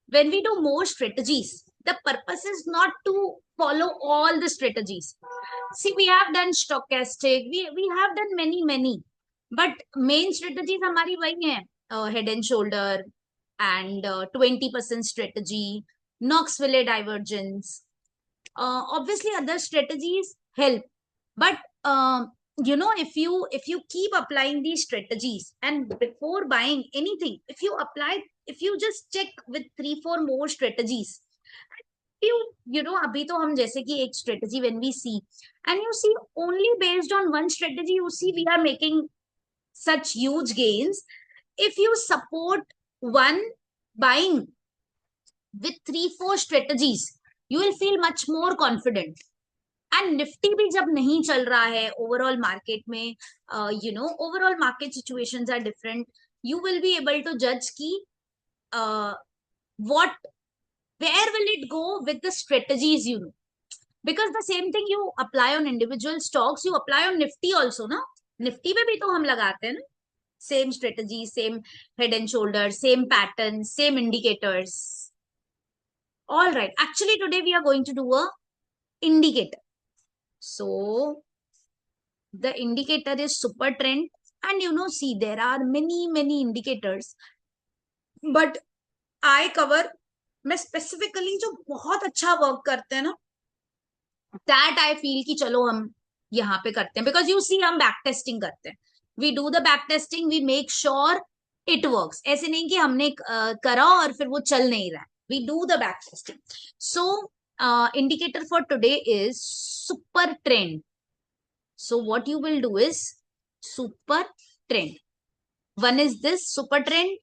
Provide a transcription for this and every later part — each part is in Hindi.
when we do more strategies, the purpose is not to follow all the strategies. See, we have done stochastic, we have done many, but main strategies हमारी वही है, head and shoulder and 20% strategy, Knox-Wiley divergence. Obviously, other strategies help, but if you keep applying these strategies and before buying anything, if you just check with 3-4 more strategies, अभी तो हम जैसे कि एक strategy when we see and you see only based on one strategy, you see we are making such huge gains. If you support one buying with 3-4 strategies, you will feel much more confident. And Nifty भी जब नहीं चल रहा है ओवरऑल मार्केट में, overall market situations are different, you will be able to जज की what where will it go with the strategies, because the same thing you apply on individual stocks, you apply on nifty also na. Nifty पे भी तो हम लगाते हैं ना, same strategy, same head and shoulder, same pattern, same indicators. All right, actually today we are going to do a indicator. So the indicator is super trend, and see there are many indicators, but I cover, मैं specifically जो बहुत अच्छा वर्क करते हैं ना, that I feel कि चलो हम यहाँ पे करते हैं, because you see हम बैक टेस्टिंग करते हैं, we do the back testing, we make sure it works. ऐसे नहीं कि हमने करा और फिर वो चल नहीं रहा है, we do the back testing. So indicator for today is super trend. So what you will do is super trend. One is this super trend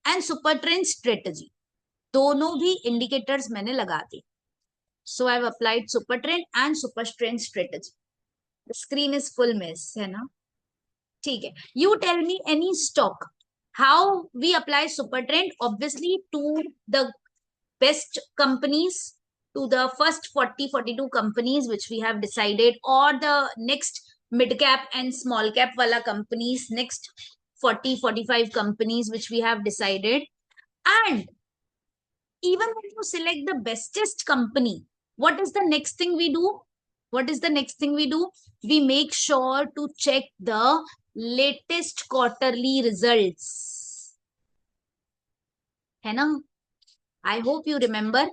and super trend strategy. दोनों भी indicators मैंने लगा दी. So I've applied super trend and super trend strategy. The screen is full mess, है ना? ठीक है. You tell me any stock. How we apply super trend? Obviously to the best companies, to the first 40-42 companies which we have decided, or the next mid cap and small cap wala companies, next 40-45 companies which we have decided. And even when you select the bestest company, what is the next thing we do? We make sure to check the latest quarterly results, है ना? I hope you remember.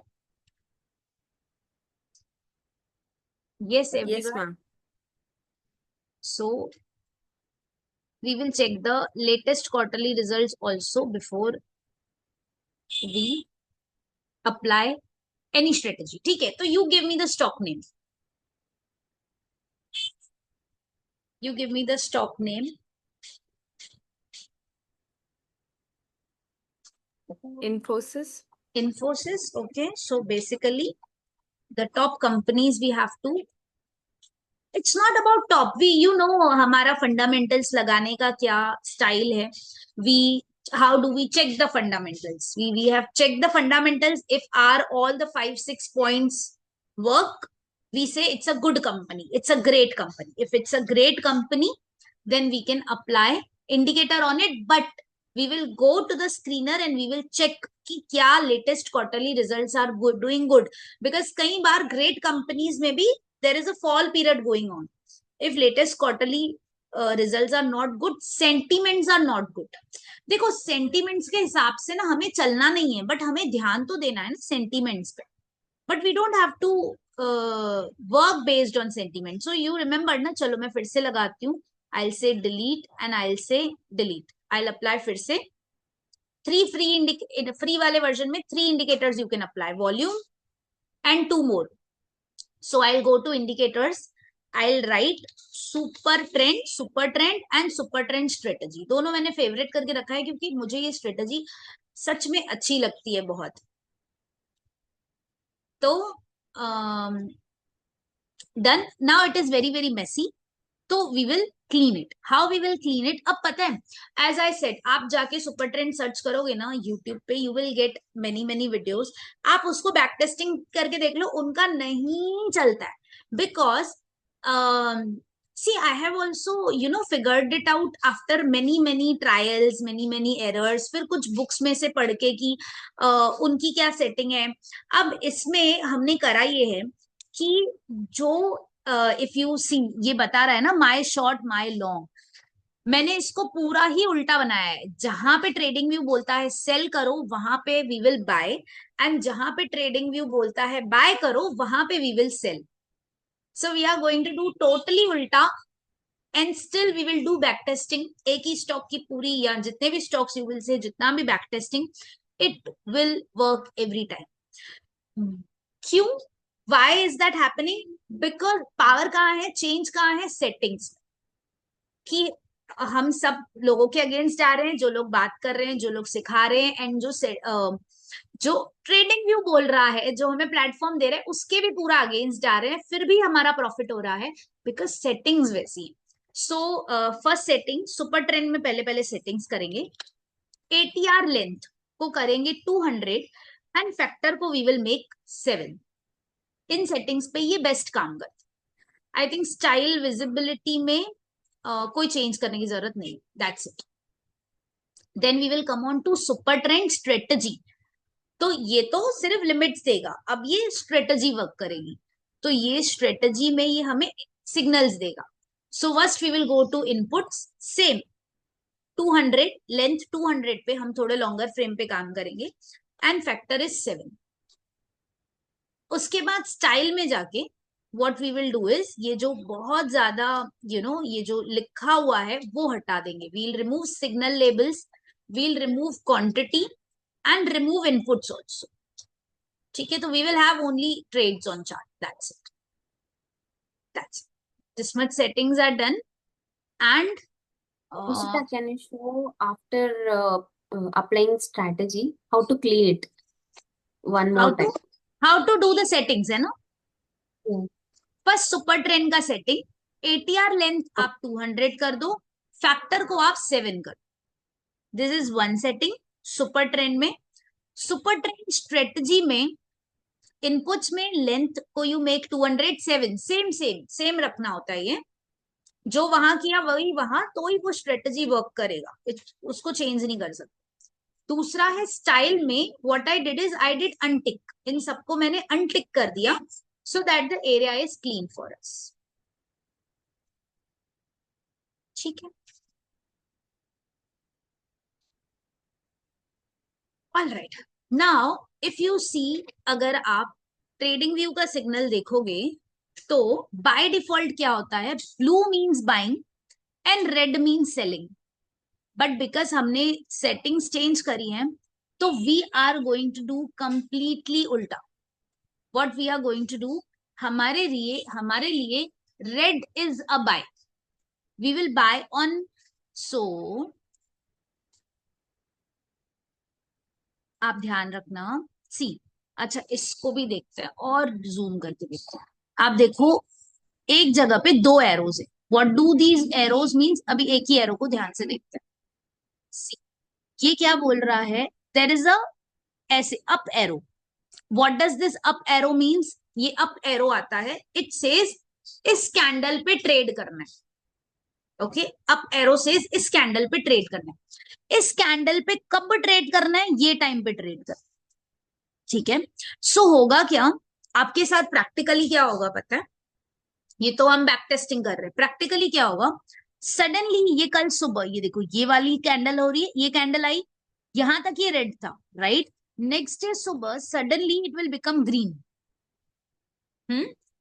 Yes, everyone. Yes, ma'am. So we will check the latest quarterly results also before we apply any strategy. ठीक है, तो you give me the stock name. You give me the stock name. Infosys. Infosys. Okay, so basically the top companies we have to. It's not about top. We, हमारा fundamentals लगाने का क्या style है. How do we check the fundamentals? We have checked the fundamentals. If are all the 5-6 points work, we say it's a good company. It's a great company. If it's a great company, then we can apply indicator on it. But we will go to the screener and we will check कि क्या latest quarterly results are good, doing good. Because कई बार great companies में भी there is a fall period going on. If latest quarterly results are not good, sentiments are not good. देखो sentiments के हिसाब से ना हमें चलना नहीं है, but हमें ध्यान तो देना है ना sentiments पे. But we don't have to work based on sentiments. So you remember ना, चलो मैं फिर से लगाती हूँ. I'll say delete and I'll say delete. I'll apply फिर से 3 free वाले version में 3 indicators you can apply, volume and 2 more. So I'll go to indicators. I'll write super trend and super trend strategy. दोनों मैंने फेवरेट करके रखा है क्योंकि मुझे ये स्ट्रेटजी सच में अच्छी लगती है बहुत. तो done. Now it is very messy. तो we will clean it. How we will clean it? अब पता है, as I said, आप जाके super trend सर्च करोगे ना YouTube पे, you will get many videos. आप उसको बैक टेस्टिंग करके देख लो, उनका नहीं चलता है. Because See, I have also, figured it out after many trials, many errors. फिर कुछ बुक्स में से पढ़ के कि उनकी क्या सेटिंग है. अब इसमें हमने करा ये है कि जो इफ यू सी, ये बता रहा है ना माई शॉर्ट माई लॉन्ग. मैंने इसको पूरा ही उल्टा बनाया है. जहां पे ट्रेडिंग व्यू बोलता है सेल करो, वहां पे वी विल बाय. एंड जहां पे ट्रेडिंग व्यू बोलता है बाय करो, वहां पे we will sell. So we are going to do totally उल्टा. And still we will do back testing. एक ही स्टॉक की पूरी, या जितने भी स्टॉक्स यू विल से, जितना भी back testing, it will work every time. क्यों? Why is that happening? Because power कहाँ है, चेंज कहाँ है, सेटिंग्स. कि हम सब लोगों के अगेंस्ट जा रहे हैं, जो लोग बात कर रहे हैं, जो लोग सिखा रहे हैं, एंड जो ट्रेडिंग व्यू बोल रहा है, जो हमें प्लेटफॉर्म दे रहे हैं, उसके भी पूरा अगेंस्ट जा रहे हैं, फिर भी हमारा प्रॉफिट हो रहा है. बिकॉज सेटिंग्स वैसी है. So first setting, super trend में पहले पहले सेटिंग्स करेंगे. एटीआर लेंथ को करेंगे 200 एंड फैक्टर को we will make 7. In settings पे ये बेस्ट काम करते. आई थिंक स्टाइल विजिबिलिटी में कोई चेंज करने की जरूरत नहीं. That's it. Then we will come on to super trend strategy. तो ये तो सिर्फ लिमिट्स देगा, अब ये स्ट्रेटजी वर्क करेगी. तो ये स्ट्रेटजी में ये हमें सिग्नल्स देगा. So first we will go to inputs. Same 200 length, 200 पे हम थोड़े लॉन्गर फ्रेम पे काम करेंगे. And factor is 7. उसके बाद स्टाइल में जाके what we will do is, ये जो बहुत ज्यादा ये जो लिखा हुआ है वो हटा देंगे. We'll remove signal labels, we'll remove quantity and remove inputs also. ठीक है, तो we will have only trades on chart. That's it. That's it. This much settings are done. And Ishita, can you show after applying strategy how to clear it one how more to time? How to do the settings, है ना. Yeah. फर्स्ट सुपर ट्रेंड का सेटिंग, एटीआर लेंथ आप 200 कर दो, फैक्टर को आप 7 कर दो. This is one setting super trend में. सुपर ट्रेंड स्ट्रेटजी में इनपुट्स में लेंथ को you make 200, 7. Same same same रखना होता है. ये जो वहां किया वही वहां, तो ही वो स्ट्रेटजी वर्क करेगा. उसको चेंज नहीं कर सकते. दूसरा है स्टाइल में, what I did is I did untick. इन सबको मैंने अनटिक कर दिया so that the area is clean for us. ठीक है. All right. Now if you see, अगर आप ट्रेडिंग व्यू का सिग्नल देखोगे तो बाय डिफॉल्ट क्या होता है, blue means buying and red means selling. But because हमने सेटिंग्स चेंज करी हैं, तो we are going to do completely उल्टा. What we are going to do, हमारे लिए red is a buy. We will buy on. So आप ध्यान रखना. सी, अच्छा इसको भी देखते हैं और जूम करके देखते हैं. आप देखो, एक जगह पे दो एरोज है. What do these arrows means? अभी एक ही एरो को ध्यान से देखते हैं. See, ये क्या बोल रहा है, देर इज अ ऐसे up arrow. What does this up arrow means? ये अप एरो आता है, इट सेज इस कैंडल पे ट्रेड करना है. ओके, अप एरो सेज इस कैंडल पे ट्रेड करना है. इस कैंडल पे कब ट्रेड करना है? ये टाइम पे ट्रेड करना है. ठीक है. सो होगा क्या आपके साथ प्रैक्टिकली, क्या होगा पता है? ये तो हम बैक टेस्टिंग कर रहे हैं. प्रैक्टिकली क्या होगा, सडनली ये कल सुबह, ये देखो ये वाली कैंडल हो रही है, ये कैंडल आई, यहां तक ये रेड था, राइट. नेक्स्ट डे सुबह suddenly it will become green.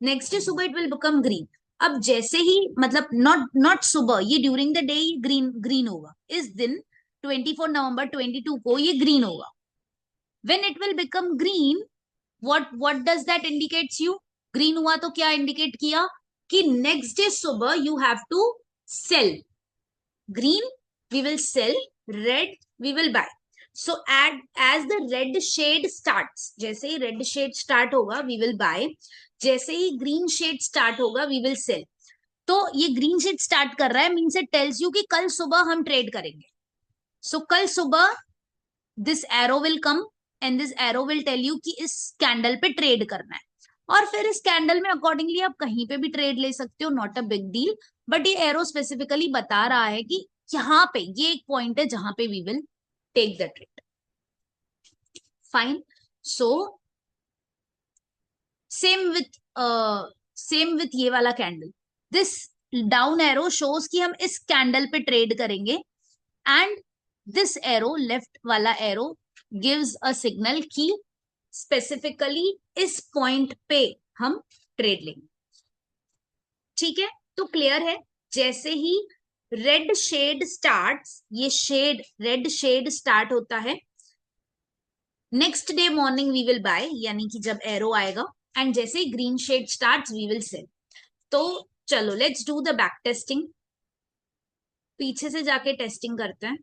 Next day सुबह इट विल बिकम ग्रीन. अब जैसे ही, मतलब नॉट नॉट सुबह, ये ड्यूरिंग द डे ये ग्रीन ग्रीन होगा. इस दिन 24 नवंबर 22 को ये ग्रीन होगा. When it will become green, what does that indicates you? Green हुआ तो क्या इंडिकेट किया कि नेक्स्ट डे सुबह you have to sell. Green we will sell, red we will buy. So as the red shade starts, जैसे ही रेड शेड स्टार्ट होगा वी विल बाय. जैसे ही ग्रीन शेड स्टार्ट होगा वी विल सेल. तो ये ग्रीन शेड स्टार्ट कर रहा है मीन्स इट टेल्स यू कि कल सुबह हम ट्रेड करेंगे. सो कल सुबह this arrow will come and this arrow will tell you कि इस कैंडल पे ट्रेड करना है. और फिर इस कैंडल में अकॉर्डिंगली आप कहीं पे भी ट्रेड ले सकते हो, not a big deal. But ये एरो स्पेसिफिकली बता रहा है कि यहाँ पे ये एक पॉइंट है जहां पे we will take the trade. Fine. So same with ये वाला candle. This down arrow shows कि हम इस कैंडल पे ट्रेड करेंगे, एंड दिस एरो लेफ्ट वाला एरो गिव्स अ सिग्नल कि स्पेसिफिकली इस पॉइंट पे हम ट्रेड लेंगे. ठीक है, तो क्लियर है. जैसे ही रेड शेड स्टार्ट्स, ये शेड रेड शेड स्टार्ट होता है, next day morning we will buy, यानी कि जब एरो आएगा, एंड जैसे ही green shade starts we will sell. तो चलो let's do the back testing. पीछे से जाके टेस्टिंग करते हैं.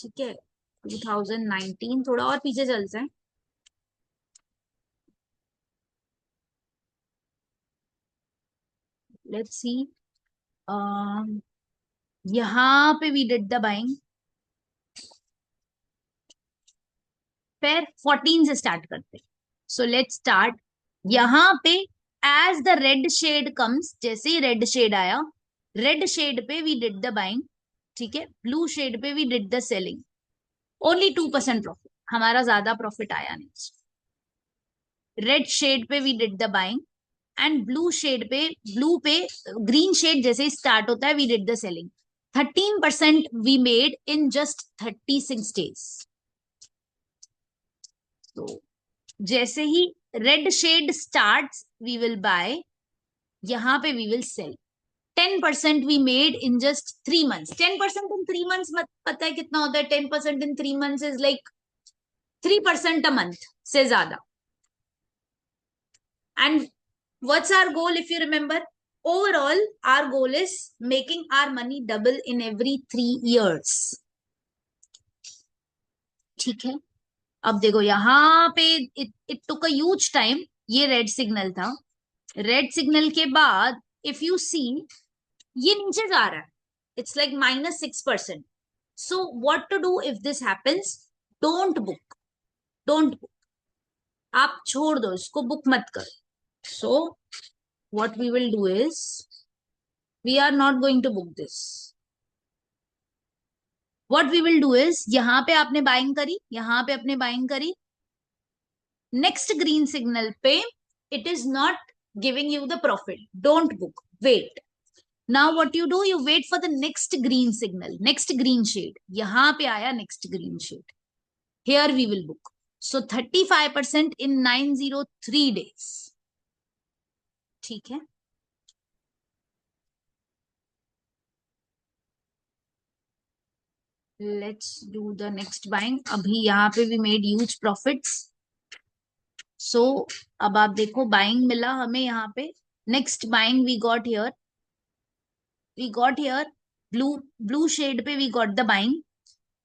ठीक है, 2019 थोड़ा और पीछे चलते हैं. Let's see. यहाँ पे वी डिड द बाइंग. फिर 14 से स्टार्ट करते हैं. So let's start. यहाँ पे as the red shade comes, जैसे ही रेड शेड आया, रेड शेड पे वी डिड द बाइंग. ठीक है, ब्लू शेड पे we did the selling. Only 2% profit, हमारा ज्यादा प्रॉफिट आया नहीं. रेड शेड पे we did the buying, and blue shade पे, ब्लू पे ग्रीन शेड जैसे ही स्टार्ट होता है we did the selling. 13% we made in just 36 days. तो जैसे ही red shade starts we will buy, यहां पे we will sell. 10% we made in just 3 months. 10% in 3 months मत पता है कितना होता है? 10% in 3 months is like 3% a month से ज्यादा. And what's our goal? If you remember, overall our goal is making our money double in every 3 years. ठीक है, अब देखो यहाँ पे it took a huge time. ये रेड सिग्नल था. रेड सिग्नल के बाद इफ यू सी, ये नीचे जा रहा है. It's like -6%. So what to do if this happens? Don't book. Don't book. आप छोड़ दो इसको, बुक मत करो. So what we will do is, we are not going to book this. What we will do is, यहाँ पे आपने बाइंग करी, यहाँ पे आपने बाइंग करी, नेक्स्ट ग्रीन सिग्नल पे it is not giving you the profit. Don't book, wait. Now what you do, you wait for the next green signal, next green shade. यहाँ पे आया next green shade, here we will book. So 35% in 903 days. ठीक है, let's do the next buying. अभी यहाँ पे we made huge profits. So अब आप देखो, बाइंग मिला हमें यहाँ पे. Next buying we got here, blue blue shade पे वी गॉट द बाइंग.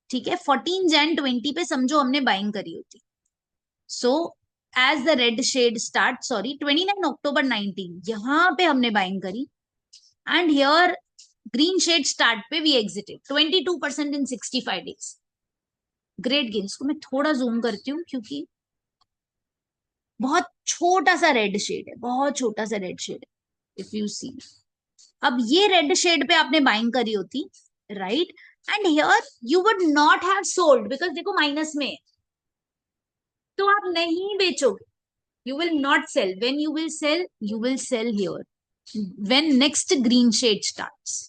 ठीक है, 14 Jan 20 पे समझो हमने बाइंग करी होती. So as the red shade start, sorry 29 October 19, यहाँ पे हमने बाइंग करी, and here green shade start पे we exited. 22% in 65 days. Great gain. इसको मैं थोड़ा जूम करती हूँ क्योंकि बहुत छोटा सा रेड शेड है, बहुत छोटा सा रेड शेड है. इफ यू सी, अब ये रेड शेड पे आपने बाइंग करी होती, right, and here you would not have sold because देखो माइनस में है, तो आप नहीं बेचोगे. You will not sell. When you will sell, you will sell here when next green shade starts,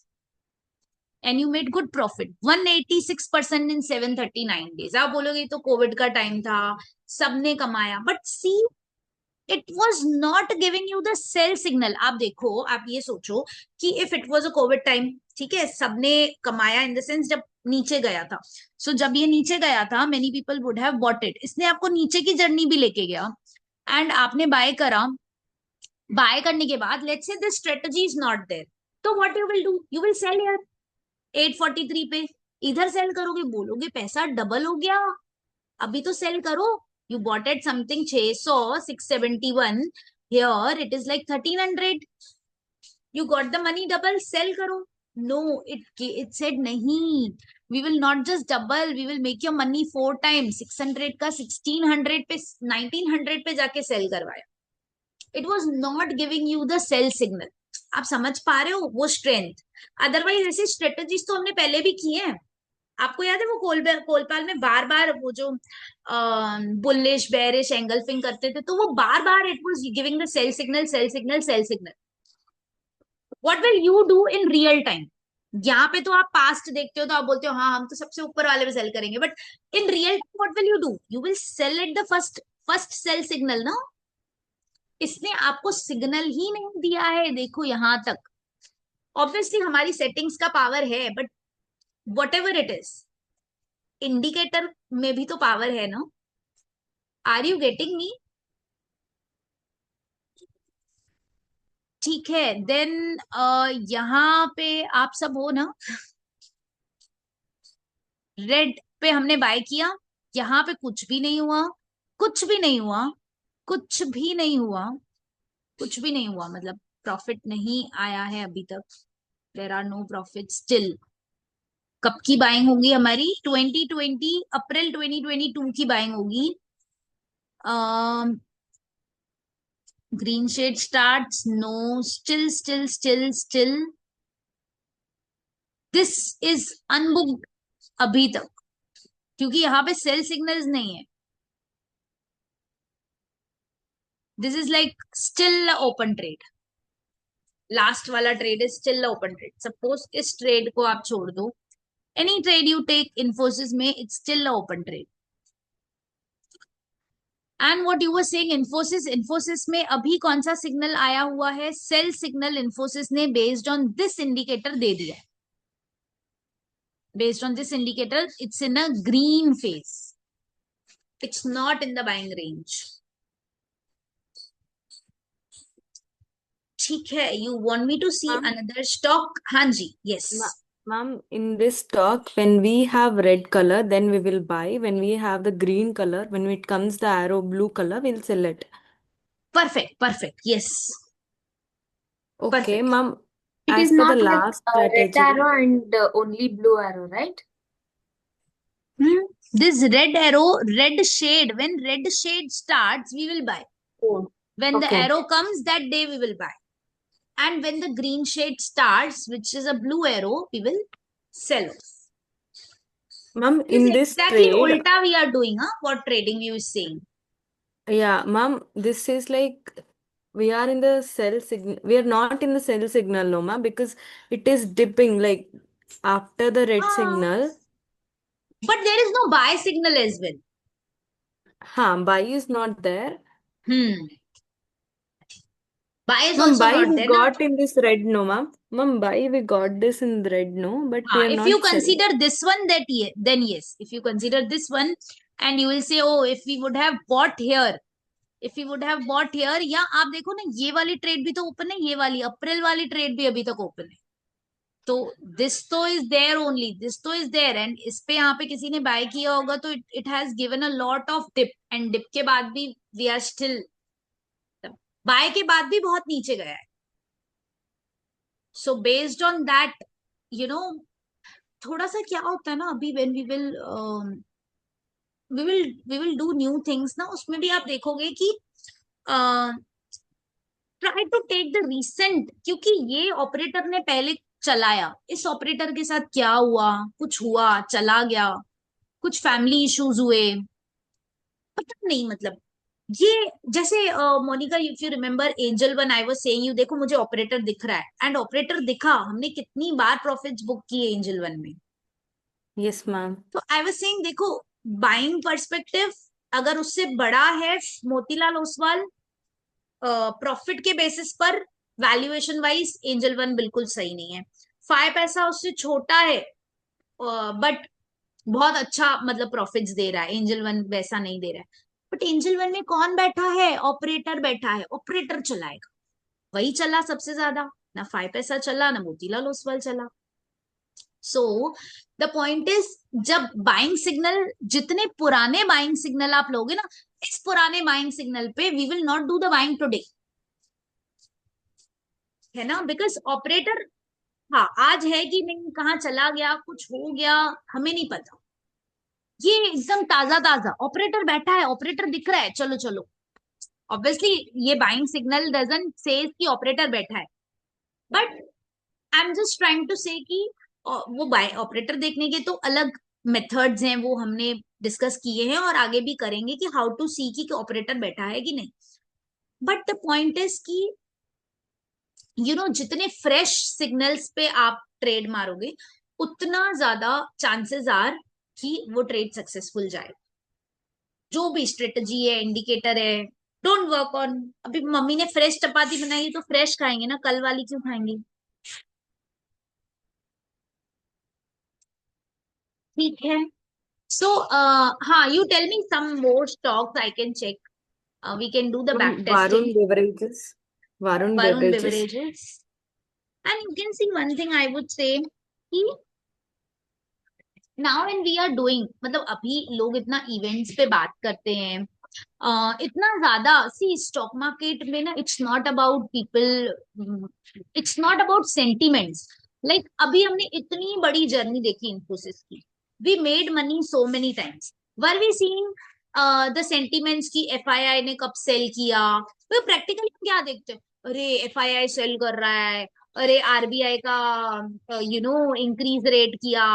and you made good profit. 186% in 739 days. आप बोलोगे तो कोविड का टाइम था, सबने कमाया, but see it was not giving you the sell signal. आप देखो, आप ये सोचो कि if it was a Covid time, ठीक है, सबने कमाया इन द सेंस जब नीचे गया था. सो जब ये नीचे गया था, many people would have bought it. इसने आपको नीचे की जर्नी भी लेके गया, एंड आपने बाय करा. बाय करने के बाद let's say this strategy is not there, तो what you will do, you will sell here 843 पे. इधर सेल करोगे, बोलोगे पैसा डबल हो गया. अभी तो सेल करो. You bought at something 600, 671. Here it is like 1300. You got the money double. Sell karo. No, it said nahi. We will not just double. We will make your money 4 times. 600 का 1600 पे 1900 पे जाके sell करवाया. It was not giving you the sell signal. आप समझ पा रहे हो वो स्ट्रेंथ। अदरवाइज ऐसे स्ट्रेटेजीज तो हमने पहले भी किए हैं। आपको याद है वो कोलपाल में बार बार वो जो बुलिश बेरिश एंगल्फिंग करते थे, तो वो बार बार it was giving the sell signal, sell signal, sell signal. What will you do in real time? यहाँ पे तो आप पास्ट देखते हो तो आप बोलते हो हाँ हम तो सबसे ऊपर वाले पे सेल करेंगे, but in real time what will you do? You will sell at the first first sell signal ना। इसने आपको सिग्नल ही नहीं दिया है, देखो यहां तक। ऑब्वियसली हमारी सेटिंग्स का पावर है, but whatever it is, indicator में भी तो पावर है ना। Are you getting me? ठीक है, देन यहाँ पे आप सब हो ना। रेड पे हमने बाय किया, यहाँ पे कुछ भी नहीं हुआ, कुछ भी नहीं हुआ, कुछ भी नहीं हुआ, कुछ भी नहीं हुआ, मतलब प्रॉफिट नहीं आया है अभी तक। There are no profit still. कब की बाइंग होगी हमारी? 2020 अप्रैल 2022 की बाइंग होगी। Green shade starts, no, still still still still this is unbooked अभी तक, क्योंकि यहाँ पे सेल सिग्नल्स नहीं है। This is like still open trade. Last वाला trade is still open trade. Suppose इस ट्रेड को आप छोड़ दो, any trade you take Infosys में, it's still open trade. And what you were saying, Infosys, Infosys में अभी कौन सा सिग्नल आया हुआ है? सेल सिग्नल इन्फोसिस ने बेस्ड ऑन दिस इंडिकेटर दे दिया है। Based on this indicator it's in a green phase, it's not in the buying range. ठीक है, you want me to see Ma'am, another stock? हाँ जी, yes. ma'am, in this stock, when we have red color, then we will buy. When we have the green color, when it comes the arrow blue color, we'll sell it. Perfect, perfect, yes, Okay, perfect. ma'am. It As is per the not like last red strategy, arrow and only blue arrow, right? This red arrow, red shade, when red shade starts, we will buy. Oh, When the okay. arrow comes, that day we will buy. And when the green shade starts, which is a blue arrow, we will sell off. ma'am, It is in this exactly trade, ulta we are doing, huh? What trading you is saying. yeah, ma'am, this is like we are in the cell signal. We are not in the cell signal, no, ma'am, because it is dipping like after the red Ah, signal. but there is no buy signal as well. Buy is not there. Hmm. Buy is Ma'am, also buy not we there, na? got in this red, no, ma'am. Ma'am, buy we got this in red, no, but we are If you not selling. consider this one, then yes. If you consider this one, and you will say, oh, if we would have bought here, if you would have bought here, या आप देखो ना ये वाली ट्रेड भी तो ओपन है, ये वाली अप्रैल वाली ट्रेड भी अभी तक ओपन है। तो दिस तो इज देयर ओनली, दिस तो इज देयर, एंड इस पे यहाँ पे किसी ने बाय किया होगा तो it has given a lot of dip, and dip के बाद भी वी आर स्टिल, बाय के बाद भी बहुत नीचे गया है। So based on that, you know, थोड़ा सा क्या होता है ना, अभी when we will do new things ना, उसमें भी आप देखोगे कि try to take the recent, क्योंकि ये ऑपरेटर ने पहले चलाया, इस ऑपरेटर के साथ क्या हुआ, कुछ हुआ, चला गया, कुछ फैमिली इश्यूज हुए, पता नहीं, मतलब ये जैसे Monika, if you remember Angel One, I was saying you, देखो मुझे ऑपरेटर दिख रहा है, एंड ऑपरेटर दिखा, हमने कितनी बार प्रॉफिट्स बुक किए एंजल वन में। Yes, ma'am. तो आई वाज सेइंग देखो, बाइंग पर्सपेक्टिव अगर उससे बड़ा है मोतीलाल ओसवाल, प्रॉफिट के बेसिस पर वैल्यूएशन वाइज एंजल वन बिल्कुल सही नहीं है। 5 पैसा उससे छोटा है, बट बहुत अच्छा मतलब प्रॉफिट्स दे रहा है, एंजल वन वैसा नहीं दे रहा है। बट एंजल वन में कौन बैठा है? ऑपरेटर बैठा है, ऑपरेटर चलाएगा, वही चला सबसे ज्यादा, ना 5 पैसा चला, ना मोतीलाल ओसवाल चला। सो द पॉइंट इज, जब बाइंग सिग्नल, जितने पुराने बाइंग सिग्नल आप लोगे ना, इस पुराने बाइंग सिग्नल पे we will not do the buying today, है ना, बिकॉज ऑपरेटर, हाँ आज है कि नहीं, कहाँ चला गया, कुछ हो गया, हमें नहीं पता। ये एकदम ताजा ताजा ऑपरेटर बैठा है, ऑपरेटर दिख रहा है, चलो चलो। ऑब्वियसली ये बाइंग सिग्नल डजंट सेज कि ऑपरेटर बैठा है, but I am just trying to say कि वो बाय ऑपरेटर देखने के तो अलग मेथड्स हैं, वो हमने डिस्कस किए हैं और आगे भी करेंगे कि हाउ टू सी कि ऑपरेटर बैठा है कि नहीं। बट द पॉइंट इज कि जितने फ्रेश सिग्नल्स पे आप ट्रेड मारोगे उतना ज्यादा चांसेस आर कि वो ट्रेड सक्सेसफुल जाए। जो भी स्ट्रेटजी है, इंडिकेटर है, डोंट वर्क ऑन। अभी मम्मी ने फ्रेश चपाती बनाई तो फ्रेश खाएंगे ना, कल वाली क्यों खाएंगे? ठीक है। सो हाँ, you tell me some more stocks I can check, we can do the back testing. Varun Beverages. Varun Varun Beverages. Beverages. And you can see one thing I would say कि now and we are doing, मतलब अभी लोग इतना इवेंट्स पे बात करते हैं, इतना ज्यादा सी स्टॉक मार्केट में ना, it's not about people, it's not about sentiments. Like अभी हमने इतनी बड़ी जर्नी देखी इन्फोसिस की, we made money so many times, were we seeing the sentiments की एफआईआई ने कब सेल किया? तो प्रैक्टिकली क्या देखते हैं? अरे एफआईआई सेल कर रहा है, अरे आरबीआई का इंक्रीज रेट किया,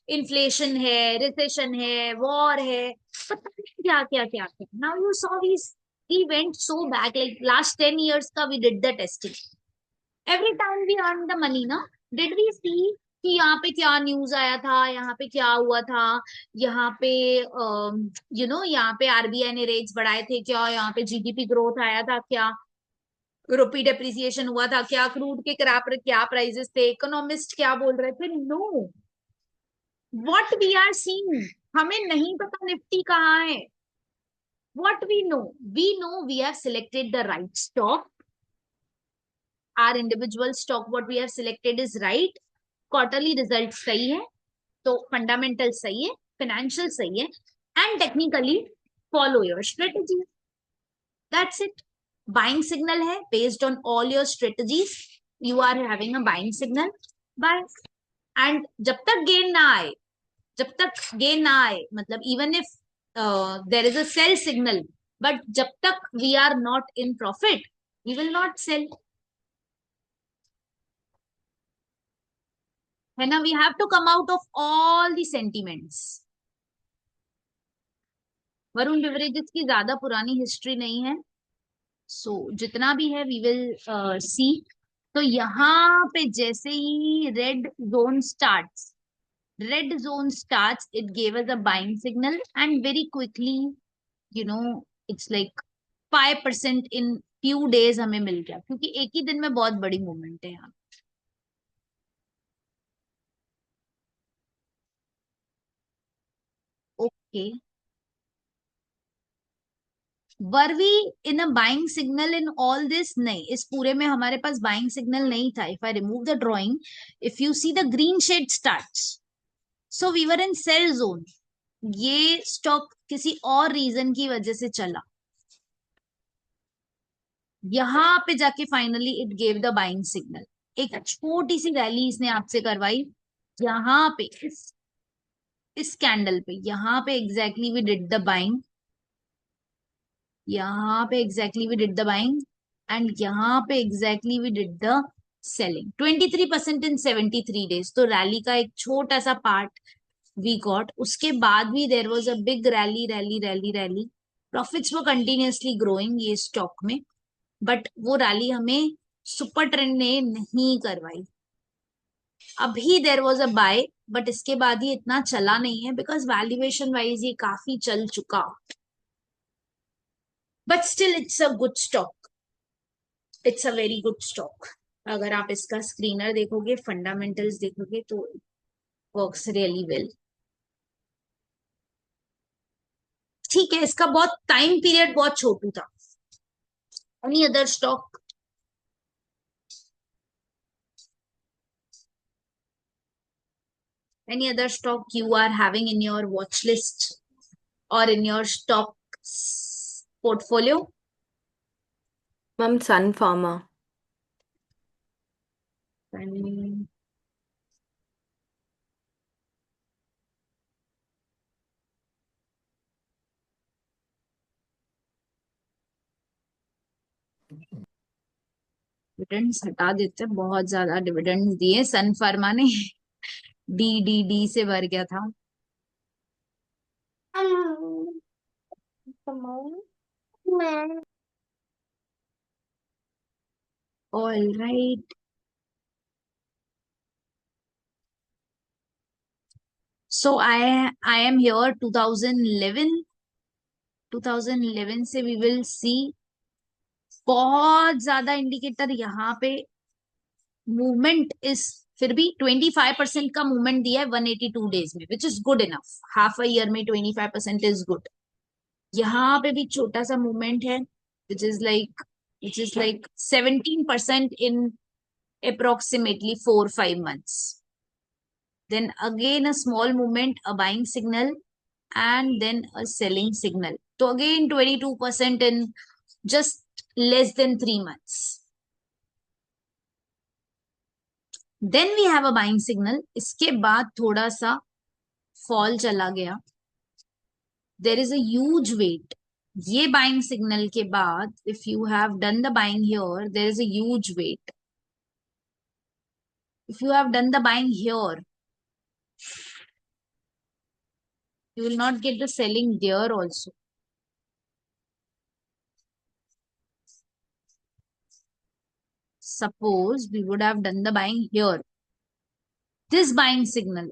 इन्फ्लेशन है, रिसेशन है, वॉर है, पता नहीं क्या क्या क्या क्या। Now you saw we went so back, like last 10 years का we did the testing. Every time we earn the money ना, डिड वी सी कि यहाँ पे क्या न्यूज आया था, यहाँ पे क्या हुआ था, यहाँ पे यहाँ पे आरबीआई ने रेट्स बढ़ाए थे क्या, यहाँ पे जीडीपी ग्रोथ आया था क्या, रुपी डेप्रिसिएशन हुआ था क्या, क्रूड के क्या प्राइसेस थे, इकोनॉमिस्ट क्या बोल रहे थे? No, what we are seeing, हमें नहीं पता निफ्टी कहाँ है। What we know we have selected the right stock, our individual stock what we have selected is right, quarterly result सही है, तो फंडामेंटल सही है, फाइनेंशियल सही है, and technically follow your strategy, that's it. Buying signal है, based on all your strategies you are having a buying signal, buy. And जब तक गेन ना आए, मतलब even if there is a sell signal, but जब तक we are not in profit we will not sell, है ना? We have to come out of all the sentiments. Varun Beverages की ज्यादा पुरानी हिस्ट्री नहीं है, सो जितना भी है वी विल सी। तो यहाँ पे जैसे ही red zone starts, it gave us a buying signal and very quickly, you know it's like 5% in few days हमें मिल गया, क्योंकि एक ही दिन में बहुत बड़ी मूवमेंट है यहाँ। Okay, were we in a buying signal in all this? नहीं, इस पूरे में हमारे पास बाइंग सिग्नल नहीं था। If I remove the drawing, if you see the green shade starts, so we were in sell zone. ये स्टॉक किसी और रीजन की वजह से चला, यहाँ पे जाके finally it gave the buying signal. एक छोटी सी रैली इसने आपसे करवाई, यहाँ पे इस कैंडल पे, यहाँ पे exactly we did the buying, यहाँ पे exactly we did the buying, and यहाँ पे exactly we did the selling. 23% in 73 days, तो रैली का एक छोटा सा पार्ट वी गॉट। उसके बाद भी there was a big rally rally rally rally, profits वो कंटिन्यूअसली ग्रोइंग ये स्टॉक में, बट वो रैली हमें सुपर ट्रेंड ने नहीं करवाई। अभी there was a buy, but इसके बाद ये इतना चला नहीं है बिकॉज वैल्यूएशन वाइज ये काफी चल चुका, but still it's a good stock, it's a very good stock. अगर आप इसका स्क्रीनर देखोगे, फंडामेंटल्स देखोगे, तो वर्क्स रियली वेल। ठीक है, इसका बहुत टाइम पीरियड बहुत छोटू था। Any other stock? any other stock you are having in your watch list or in your stocks portfolio? Ma'am, Sun Pharma. And dividends हटा देते, बहुत ज्यादा डिविडेंड्स दिए सन फार्मा ने। डी से भर गया था। All right, so I am here 2011 से वी विल सी बहुत ज्यादा इंडिकेटर यहाँ पे। मूवमेंट इज फिर भी 25% का मूवमेंट दिया है 182 डेज में, which is good enough. Half a year में 25% इज गुड। यहाँ पे भी छोटा सा मूवमेंट है, which is like 17% in approximately 4-5 months. Then again a small movement, a buying signal, and then a selling signal. So again 22% in just less than 3 months. Then we have a buying signal. इसके बाद थोड़ा सा फॉल चला गया. There is a huge weight. ये buying signal के बाद, if you have done the buying here, there is a huge weight. If you have done the buying here, you will not get the selling there also. Suppose we would have done the buying here. This buying signal,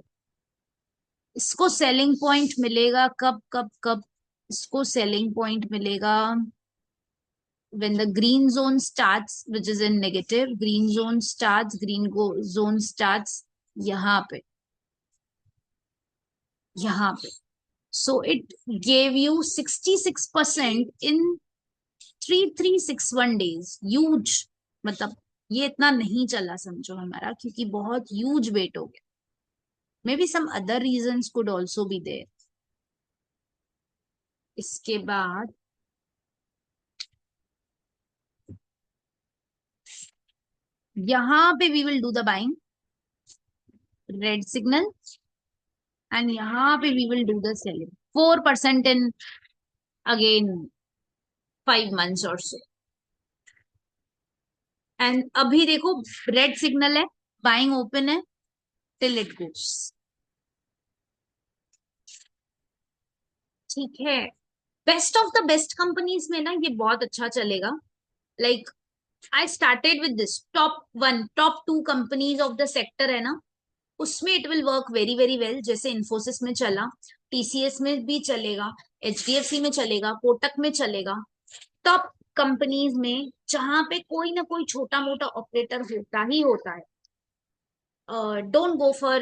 इसको selling point मिलेगा कब कब कब? इसको selling point मिलेगा when the green zone starts, which is in negative. Green zone starts, zone starts यहाँ पे, यहाँ पे. So it gave you 66% in 3361 days. Huge. मतलब ये इतना नहीं चला समझो हमारा, क्योंकि बहुत huge weight हो गया. Maybe some other reasons could also be there. इसके बाद यहाँ पे we will do the buying, red signal, and यहाँ पे we will do the selling. 4% in again 5 months or so. And अभी देखो red signal है, buying open है till it goes. ठीक है. Best of the best companies में ना ये बहुत अच्छा चलेगा. Like I started with this top 2 companies of the sector है ना, उसमें it will work very very well. जैसे इन्फोसिस में चला, टीसीएस में भी चलेगा, एचडीएफसी में चलेगा, कोटक में चलेगा. टॉप कंपनीज में जहां पे कोई ना कोई छोटा मोटा ऑपरेटर होता ही होता है. Don't go for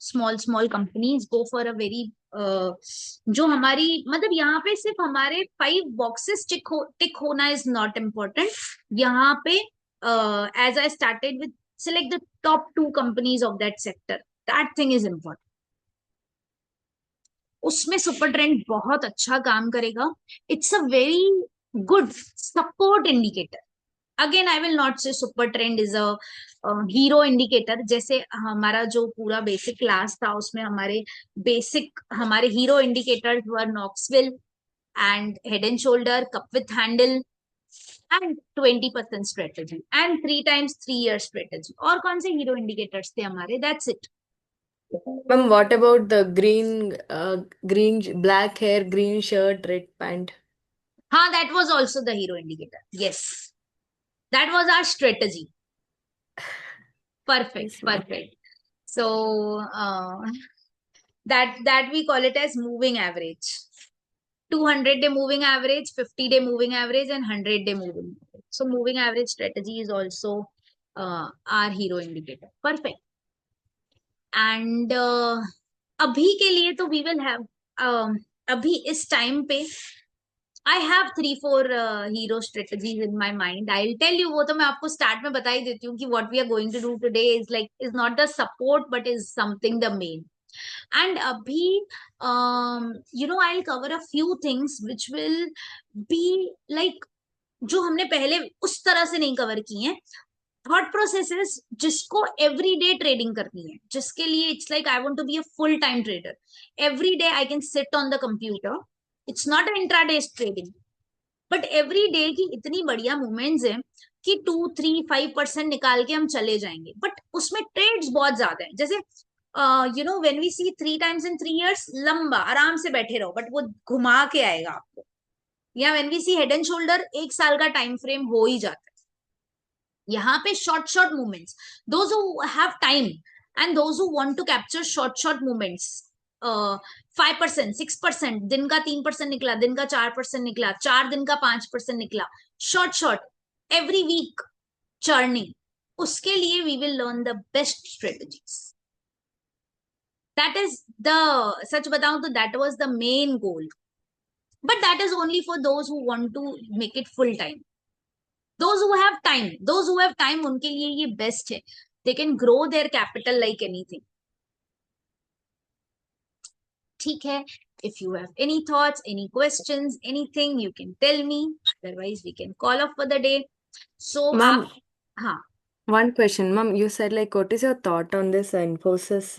small companies, go for a very जो हमारी मतलब यहाँ पे सिर्फ हमारे 5 बॉक्सेस टिक होना इज नॉट इम्पोर्टेंट. यहाँ पे as I started with select the top 2 companies of that sector, that thing is important. उसमें सुपर ट्रेंड बहुत अच्छा काम करेगा. It's a very good support indicator. Again I will not say super trend is a hero indicator. जैसे हमारा जो पूरा बेसिक क्लास था उसमें हमारे hero indicators were Knoxville and head and shoulder, cup with handle and 20% strategy and 3 times 3 year strategy. और कौन से हीरो इंडिकेटर्स थे हमारे? That's it. Ma'am, what about the black hair, green shirt, red pant? हाँ, that was also the hero indicator. Yes, that was our strategy. Perfect, Yes, ma'am. perfect. So that we call it as moving average. 200-day moving average, 50-day moving average, and 100-day moving average. So moving average strategy is also our hero indicator. Perfect. And अभी के लिए तो we will have अभी इस टाइम पे I have 3-4 hero strategies in my mind. I'll tell you, वो तो मैं आपको स्टार्ट में बता ही देती हूँ कि what we are going to do today is not the support but is something the main. And abhi I'll cover a few things which will be like जो हमने पहले उस तरह से नहीं कवर की हैं. थॉट प्रोसेसेस जिसको एवरीडे ट्रेडिंग करनी है, जिसके लिए it's like I want to be a full time trader. Every day I can sit on the computer. It's not a intraday trading, but every day की इतनी बढ़िया मूवमेंट्स हैं कि 2, 3, 5% निकाल के हम चले जाएंगे, बट उसमें ट्रेड्स बहुत ज्यादा है। जैसे when we see 3 times in 3 years, लंबा आराम से बैठे रहो, बट वो घुमा के आएगा आपको। या when we see head and shoulder, 1 साल का टाइम फ्रेम हो ही जाता है। यहाँ पे short short movements, those who have time and those who want to capture short short movements, 5%, 6%, दिन का 3% निकला, दिन का 4% निकला, 4 दिन का 5% निकला, short short every week churning, उसके लिए we will learn the best strategies. That is the, सच बताऊं तो that was the main goal, but that is only for those who want to make it full time. Those who have time उनके लिए ये बेस्ट है, they can grow their capital like anything. ठीक है, if you have any thoughts, any questions, anything, you can tell me, otherwise we can call off for the day. So Ma'am, हाँ, one question, ma'am. You said like, what is your thought on this Infosys